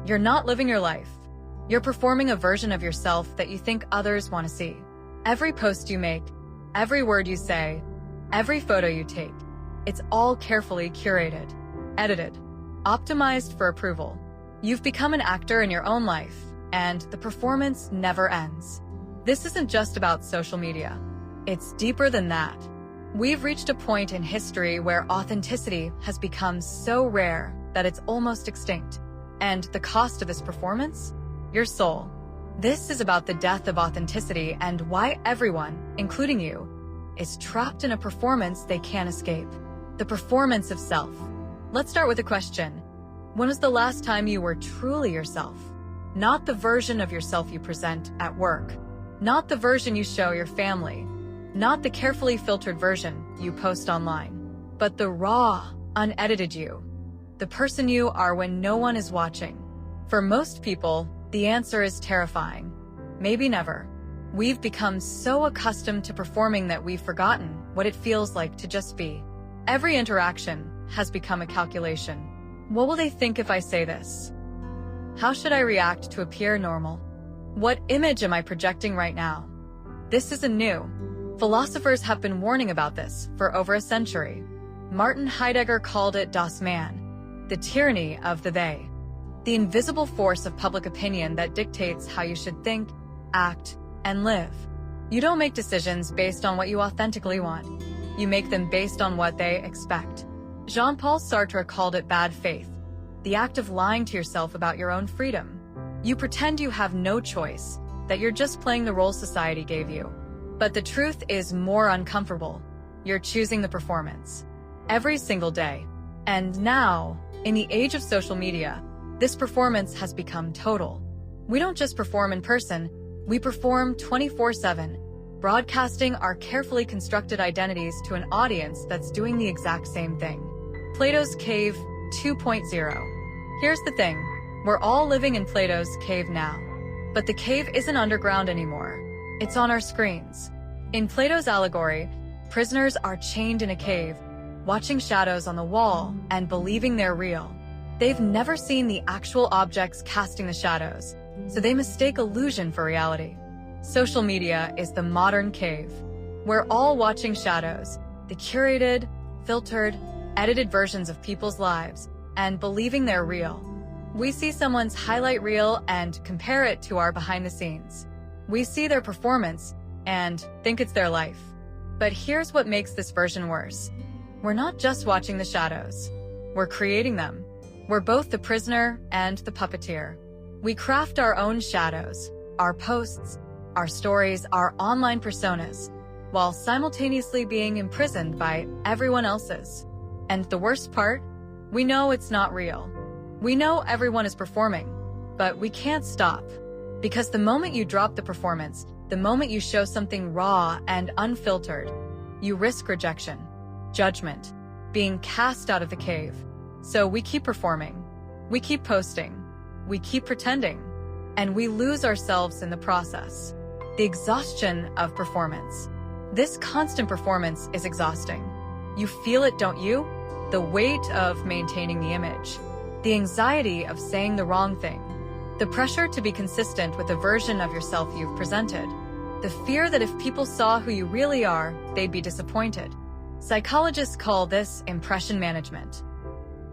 You're not living your life. You're performing a version of yourself that you think others want to see. Every post you make, every word you say, every photo you take, it's all carefully curated, edited, optimized for approval. You've become an actor in your own life, and the performance never ends. This isn't just about social media. It's deeper than that. We've reached a point in history where authenticity has become so rare that it's almost extinct. And the cost of this performance? Your soul. This is about the death of authenticity and why everyone, including you, is trapped in a performance they can't escape. The performance of self. Let's start with a question. When was the last time you were truly yourself? Not the version of yourself you present at work. Not the version you show your family. Not the carefully filtered version you post online. But the raw, unedited you. The person you are when no one is watching. For most people, the answer is terrifying. Maybe never. We've become so accustomed to performing that we've forgotten what it feels like to just be. Every interaction has become a calculation. What will they think if I say this? How should I react to appear normal? What image am I projecting right now? This isn't new. Philosophers have been warning about this for over a century. Martin Heidegger called it das Man, the tyranny of the they, the invisible force of public opinion that dictates how you should think, act, and live. You don't make decisions based on what you authentically want. You make them based on what they expect. Jean-Paul Sartre called it bad faith, the act of lying to yourself about your own freedom. You pretend you have no choice, that you're just playing the role society gave you. But the truth is more uncomfortable. You're choosing the performance. Every single day. And now, in the age of social media, this performance has become total. We don't just perform in person, we perform 24/7, broadcasting our carefully constructed identities to an audience that's doing the exact same thing. Plato's Cave 2.0. Here's the thing, we're all living in Plato's cave now. But the cave isn't underground anymore. It's on our screens. In Plato's allegory, prisoners are chained in a cave, watching shadows on the wall and believing they're real. They've never seen the actual objects casting the shadows, so they mistake illusion for reality. Social media is the modern cave. We're all watching shadows, the curated, filtered, edited versions of people's lives, and believing they're real. We see someone's highlight reel and compare it to our behind the scenes. We see their performance and think it's their life. But here's what makes this version worse. We're not just watching the shadows. We're creating them. We're both the prisoner and the puppeteer. We craft our own shadows, our posts, our stories, our online personas, while simultaneously being imprisoned by everyone else's. And the worst part? We know it's not real. We know everyone is performing, but we can't stop. Because the moment you drop the performance, the moment you show something raw and unfiltered, you risk rejection, judgment, being cast out of the cave. So we keep performing, we keep posting, we keep pretending, and we lose ourselves in the process. The exhaustion of performance. This constant performance is exhausting. You feel it, don't you? The weight of maintaining the image, the anxiety of saying the wrong thing, the pressure to be consistent with the version of yourself you've presented, the fear that if people saw who you really are, they'd be disappointed. Psychologists call this impression management.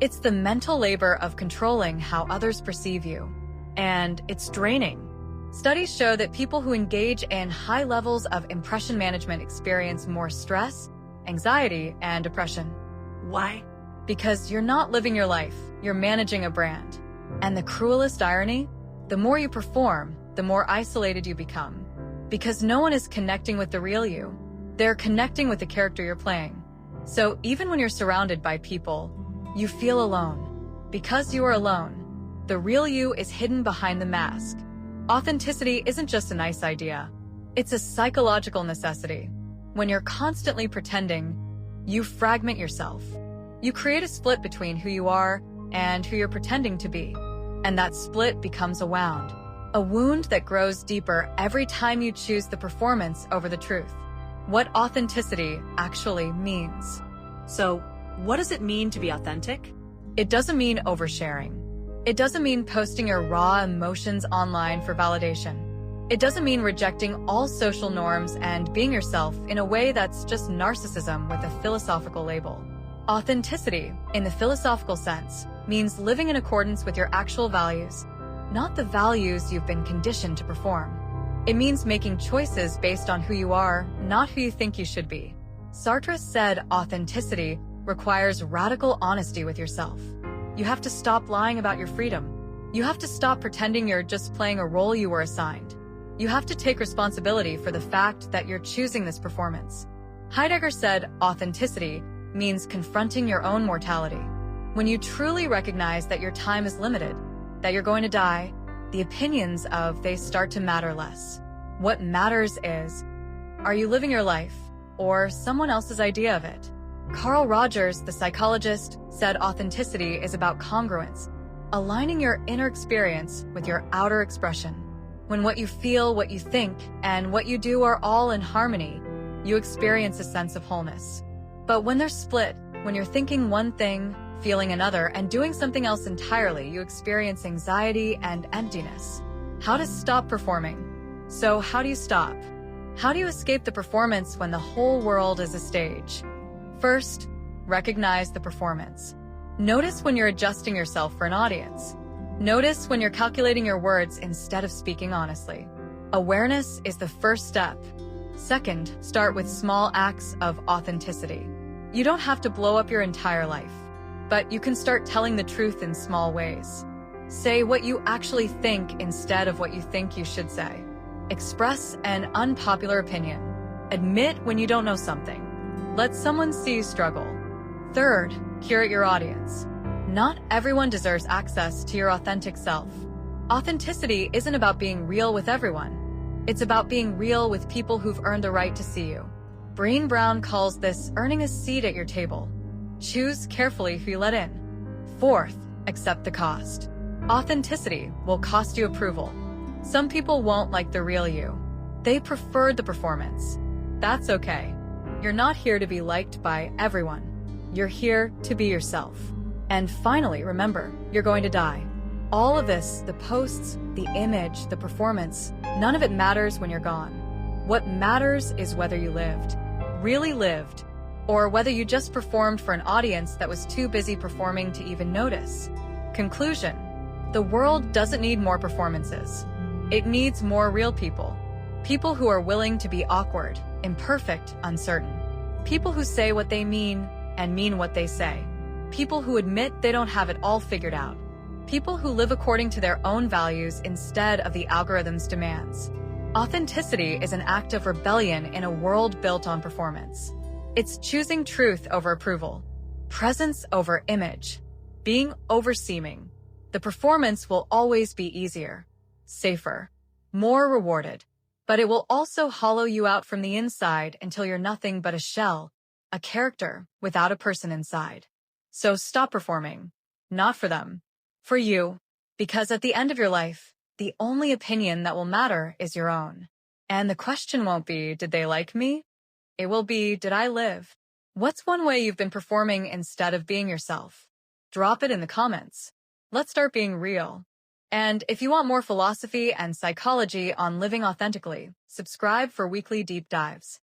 It's the mental labor of controlling how others perceive you. And it's draining. Studies show that people who engage in high levels of impression management experience more stress, anxiety, and depression. Why? Because you're not living your life, you're managing a brand. And the cruelest irony? The more you perform, the more isolated you become. Because no one is connecting with the real you. They're connecting with the character you're playing. So even when you're surrounded by people, you feel alone. Because you are alone, the real you is hidden behind the mask. Authenticity isn't just a nice idea. It's a psychological necessity. When you're constantly pretending, you fragment yourself. You create a split between who you are and who you're pretending to be. And that split becomes a wound that grows deeper every time you choose the performance over the truth. What authenticity actually means. So, what does it mean to be authentic? It doesn't mean oversharing. It doesn't mean posting your raw emotions online for validation. It doesn't mean rejecting all social norms and being yourself in a way that's just narcissism with a philosophical label. Authenticity, in the philosophical sense, means living in accordance with your actual values, not the values you've been conditioned to perform. It means making choices based on who you are, not who you think you should be. Sartre said authenticity requires radical honesty with yourself. You have to stop lying about your freedom. You have to stop pretending you're just playing a role you were assigned. You have to take responsibility for the fact that you're choosing this performance. Heidegger said authenticity means confronting your own mortality. When you truly recognize that your time is limited, that you're going to die, the opinions of they start to matter less. What matters is, are you living your life or someone else's idea of it? Carl Rogers, the psychologist, said authenticity is about congruence, aligning your inner experience with your outer expression. When what you feel, what you think, and what you do are all in harmony, you experience a sense of wholeness. But when they're split, when you're thinking one thing, feeling another, and doing something else entirely, you experience anxiety and emptiness. How to stop performing? So how do you stop? How do you escape the performance when the whole world is a stage? First, recognize the performance. Notice when you're adjusting yourself for an audience. Notice when you're calculating your words instead of speaking honestly. Awareness is the first step. Second, start with small acts of authenticity. You don't have to blow up your entire life, but you can start telling the truth in small ways. Say what you actually think instead of what you think you should say. Express an unpopular opinion. Admit when you don't know something. Let someone see you struggle. Third, curate your audience. Not everyone deserves access to your authentic self. Authenticity isn't about being real with everyone. It's about being real with people who've earned the right to see you. Brené Brown calls this earning a seat at your table. Choose carefully who you let in. Fourth, accept the cost. Authenticity will cost you approval. Some people won't like the real you. They preferred the performance. That's okay. You're not here to be liked by everyone. You're here to be yourself. And finally, remember, you're going to die. All of this, the posts, the image, the performance, none of it matters when you're gone. What matters is whether you lived, really lived, or whether you just performed for an audience that was too busy performing to even notice. Conclusion: the world doesn't need more performances. It needs more real people. People who are willing to be awkward, imperfect, uncertain. People who say what they mean and mean what they say. People who admit they don't have it all figured out. People who live according to their own values instead of the algorithm's demands. Authenticity is an act of rebellion in a world built on performance. It's choosing truth over approval, presence over image, being over-seeming. The performance will always be easier, safer, more rewarded, but it will also hollow you out from the inside until you're nothing but a shell, a character without a person inside. So stop performing. Not for them. For you. Because at the end of your life, the only opinion that will matter is your own. And the question won't be, did they like me? It will be, did I live? What's one way you've been performing instead of being yourself? Drop it in the comments. Let's start being real. And if you want more philosophy and psychology on living authentically, subscribe for weekly deep dives.